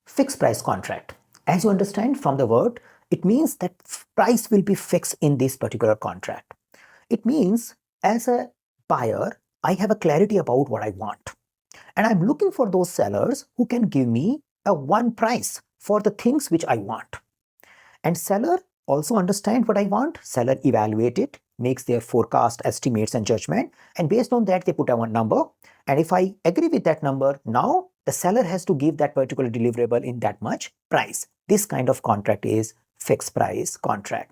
Fixed price contract. As you understand from the word, it means that price will be fixed in this particular contract. It means as a buyer, I have a clarity about what I want. And I'm looking for those sellers who can give me a one price for the things which I want. And seller also understand what I want. Seller evaluate it, makes their forecast, estimates and judgment. And based on that, they put a one number. And if I agree with that number, now the seller has to give that particular deliverable in that much price. This kind of contract is fixed price contract.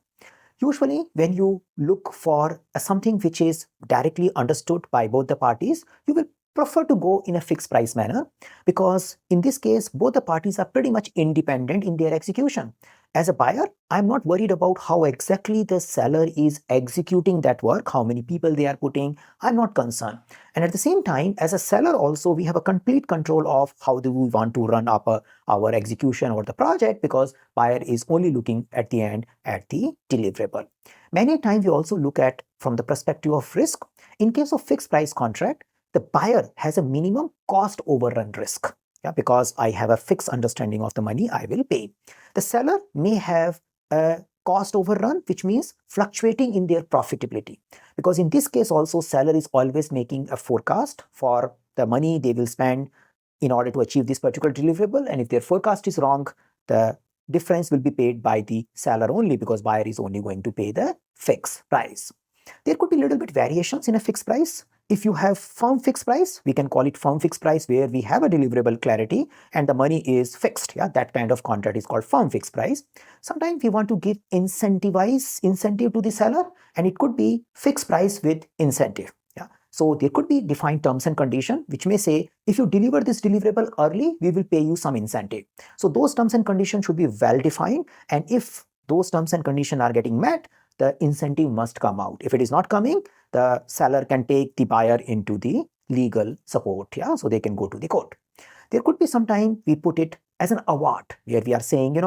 Usually, when you look for something which is directly understood by both the parties, you will prefer to go in a fixed price manner because in this case, both the parties are pretty much independent in their execution. As a buyer, I'm not worried about how exactly the seller is executing that work, how many people they are putting. I'm not concerned. And at the same time, as a seller also, we have a complete control of how do we want to run up our execution or the project because buyer is only looking at the end at the deliverable. Many times we also look at from the perspective of risk. In case of fixed price contract, the buyer has a minimum cost overrun risk. Because I have a fixed understanding of the money I will pay. The seller may have a cost overrun, which means fluctuating in their profitability. Because in this case also, seller is always making a forecast for the money they will spend in order to achieve this particular deliverable. And if their forecast is wrong, the difference will be paid by the seller only because buyer is only going to pay the fixed price. There could be a little bit variations in a fixed price. If you have firm fixed price, we can call it firm fixed price where we have a deliverable clarity and the money is fixed. That kind of contract is called firm fixed price. Sometimes we want to give incentive to the seller and it could be fixed price with incentive. So there could be defined terms and conditions which may say if you deliver this deliverable early, we will pay you some incentive. So those terms and conditions should be well defined, and if those terms and conditions are getting met, the incentive must come out. If it is not coming, the seller can take the buyer into the legal support. So they can go to the court. There could be sometime we put it as an award where we are saying,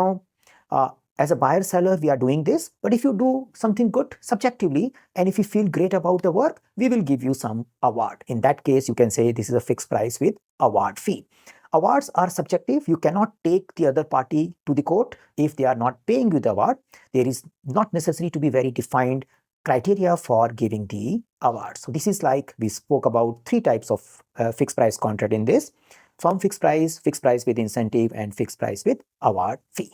as a buyer seller, we are doing this, but if you do something good subjectively, and if you feel great about the work, we will give you some award. In that case, you can say this is a fixed price with award fee. Awards are subjective. You cannot take the other party to the court if they are not paying you the award. There is not necessary to be very defined criteria for giving the award. So this is like we spoke about three types of fixed price contract in this: firm fixed price with incentive, and fixed price with award fee.